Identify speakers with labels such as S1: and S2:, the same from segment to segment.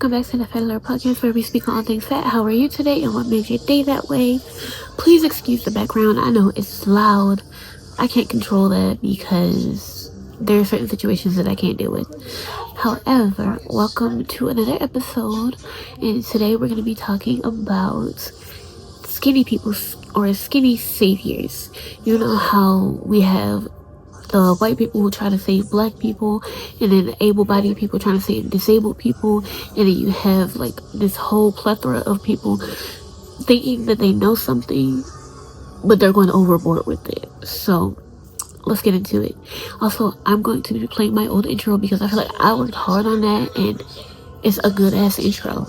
S1: welcome back to the Fat Alert Podcast, where we speak on all things fat. How are you today and what made your day that way? Please excuse the background. I know it's loud. I can't control that because there are certain situations that I can't deal with. However, welcome to another episode, and today we're going to be talking about skinny people or skinny saviors. You know how we have the white people who try to save black people, and then the able-bodied people trying to save disabled people, and then you have like this whole plethora of people thinking that they know something, but they're going overboard with it. So let's get into it. Also, I'm going to be playing my old intro because I feel like I worked hard on that, and it's a good ass intro.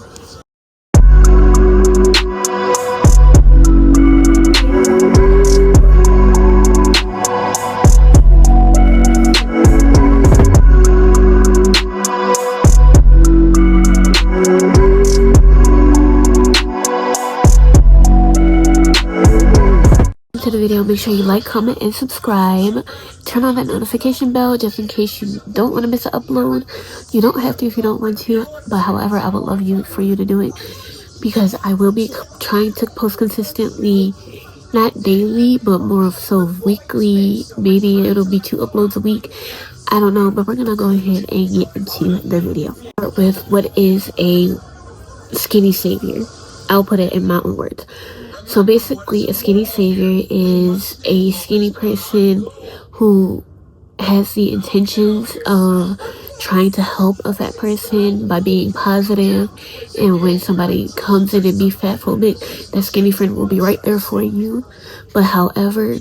S1: To the video, make sure you like, comment, and subscribe. Turn on that notification bell just in case you don't want to miss an upload. You don't have to if you don't want to, but however, I would love for you to do it because I will be trying to post consistently, not daily, but more of so weekly. Maybe it'll be 2 uploads a week. I don't know, but we're gonna go ahead and get into the video. Start with what is a skinny savior. I'll put it in my own words. So basically, a skinny savior is a skinny person who has the intentions of trying to help a fat person by being positive, and when somebody comes in and be fat phobic, that skinny friend will be right there for you. But however,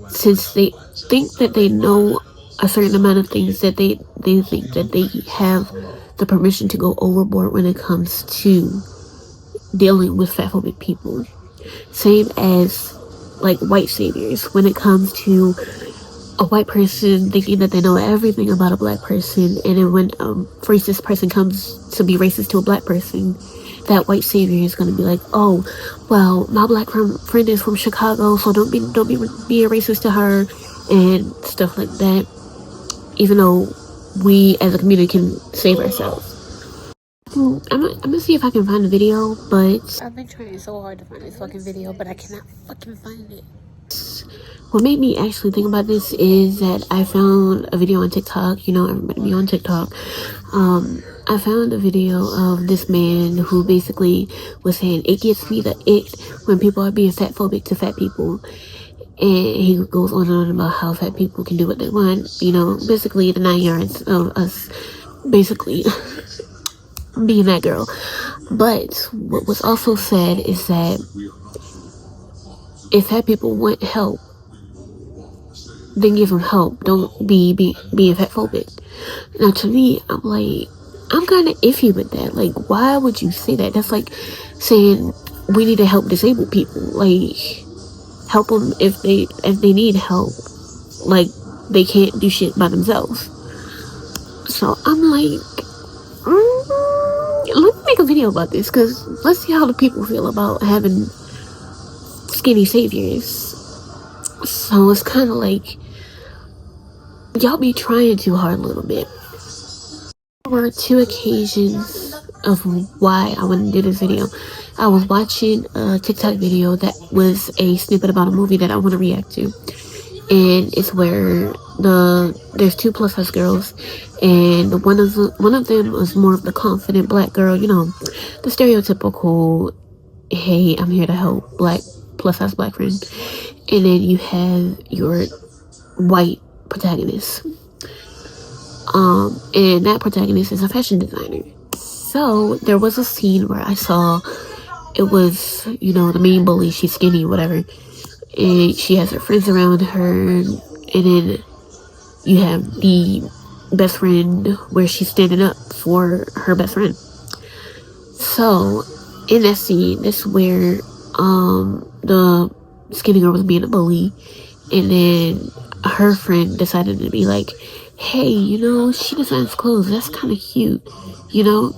S1: since they think that they know a certain amount of things, that they think that they have the permission to go overboard when it comes to dealing with fat phobic people. Same as like white saviors when it comes to a white person thinking that they know everything about a black person, and then when a racist person comes to be racist to a black person, that white savior is going to be like, oh well, my black friend is from Chicago, so don't be a racist to her and stuff like that, even though we as a community can save ourselves. I'm gonna see if I can find the video, but I've been trying so hard to find this fucking video, but I cannot fucking find it. What made me actually think about this is that I found a video on TikTok. You know, everybody be on TikTok. I found a video of this man who basically was saying it gets me the ick when people are being fat phobic to fat people. And he goes on and on about how fat people can do what they want. You know, basically the 9 yards of us basically being that girl. But what was also said is that if fat people want help, then give them help. Don't be being fat phobic. Now to me, I'm like, I'm kind of iffy with that. Like, why would you say that? That's like saying we need to help disabled people. Like, help them if they need help. Like, they can't do shit by themselves. So I'm like, let me make a video about this, because let's see how the people feel about having skinny saviors. So it's kind of like y'all be trying too hard a little bit. There were 2 occasions of why I wanted to do this video. I was watching a TikTok video that was a snippet about a movie that I want to react to, and it's where there's 2 plus size girls, and one of them was more of the confident black girl, you know, the stereotypical, hey, I'm here to help black plus size black friend. And then you have your white protagonist, and that protagonist is a fashion designer. So there was a scene where I saw it was, you know, the mean bully, she's skinny, whatever, and she has her friends around her, and then you have the best friend where she's standing up for her best friend. So in that scene, that's where the skinny girl was being a bully, and then her friend decided to be like, hey, you know, she designs clothes, that's kind of cute, you know.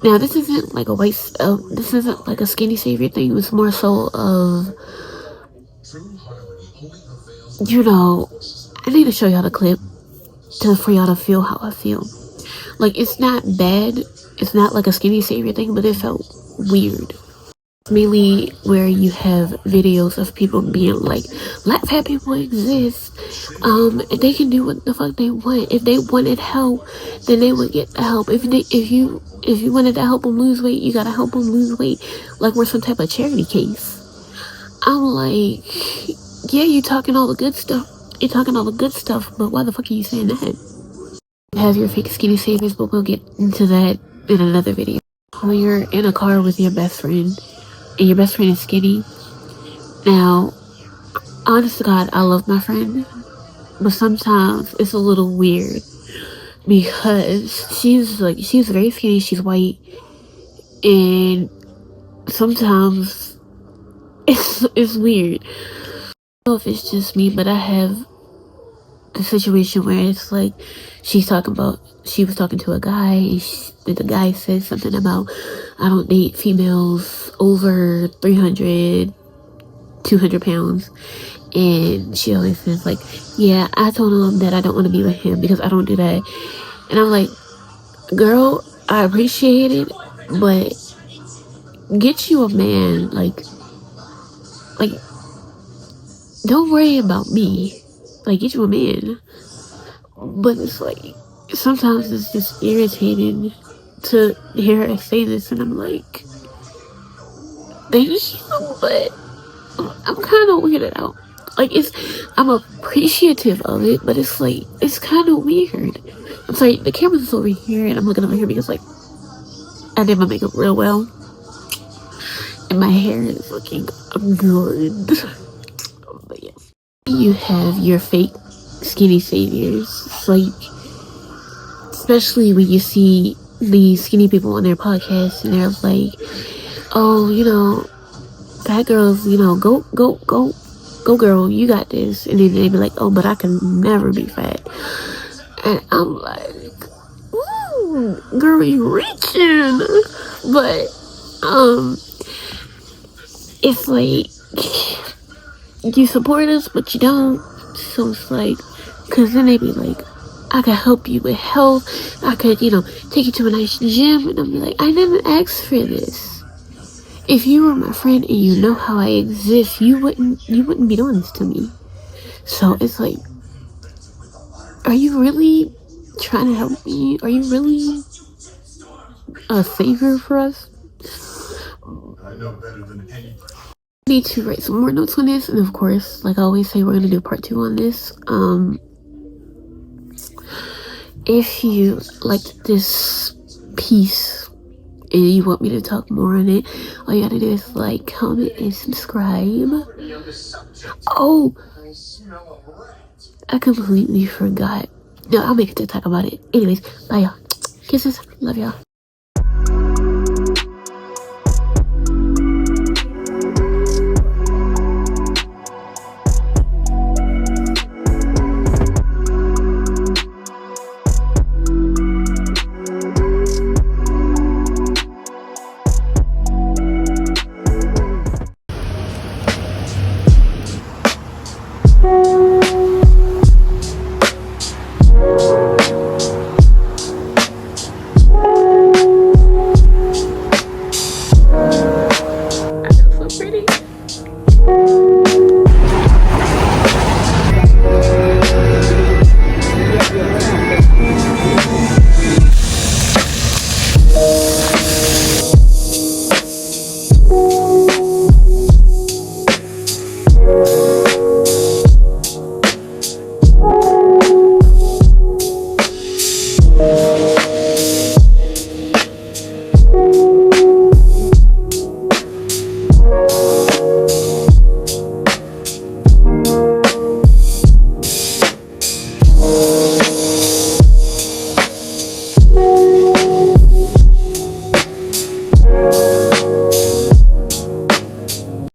S1: Now this isn't like this isn't like a skinny savior thing. It was more so of, you know, I need to show y'all the clip for y'all to feel how I feel. Like, it's not bad, It's not like a skinny savior thing, but it felt weird. Mainly where you have videos of people being like, let fat people exist. They can do what the fuck they want. If they wanted help, then they would get the help. If you wanted to help them lose weight, you gotta help them lose weight. Like we're some type of charity case. I'm like, yeah, you're talking all the good stuff. You're talking all the good stuff, but why the fuck are you saying that? You have your fake skinny saviors, but we'll get into that in another video. When you're in a car with your best friend, and your best friend is skinny. Now, honest to God, I love my friend, but sometimes it's a little weird because she's very skinny, she's white, and sometimes it's weird. I don't know if it's just me, but I have the situation where it's like she was talking to a guy, and the guy said something about, I don't date females over 300, 200 pounds. And she always says like, yeah, I told him that I don't want to be with him because I don't do that. And I'm like, girl, I appreciate it, but get you a man. Like don't worry about me. Like, get you a man. But it's like, sometimes it's just irritating to hear her say this, and I'm like, thank you, but I'm kind of weirded out. Like, I'm appreciative of it, but it's like, it's kind of weird. I'm sorry, the camera's over here, and I'm looking over here because, like, I did my makeup real well, and my hair is looking good. But yeah, you have your fake skinny saviors. It's like, especially when you see these skinny people on their podcasts, and they're like, oh, you know, fat girls, you know, go girl, you got this. And then they be like, oh, but I can never be fat. And I'm like, ooh, girl, you reaching. But it's like, you support us, but you don't. So it's like, because then they be like, I could help you with health, I could, you know, take you to a nice gym. And I'm like, I didn't ask for this. If you were my friend and you know how I exist, you wouldn't be doing this to me. So it's like, are you really trying to help me? Are you really a savior for us? I know better than any. I need to write some more notes on this, and of course, like I always say, we're gonna do part 2 on this. If you liked this piece and you want me to talk more on it, all you gotta do is like, comment, and subscribe. Oh, I completely forgot. No, I'll make it to talk about it. Anyways, bye y'all. Kisses. Love y'all.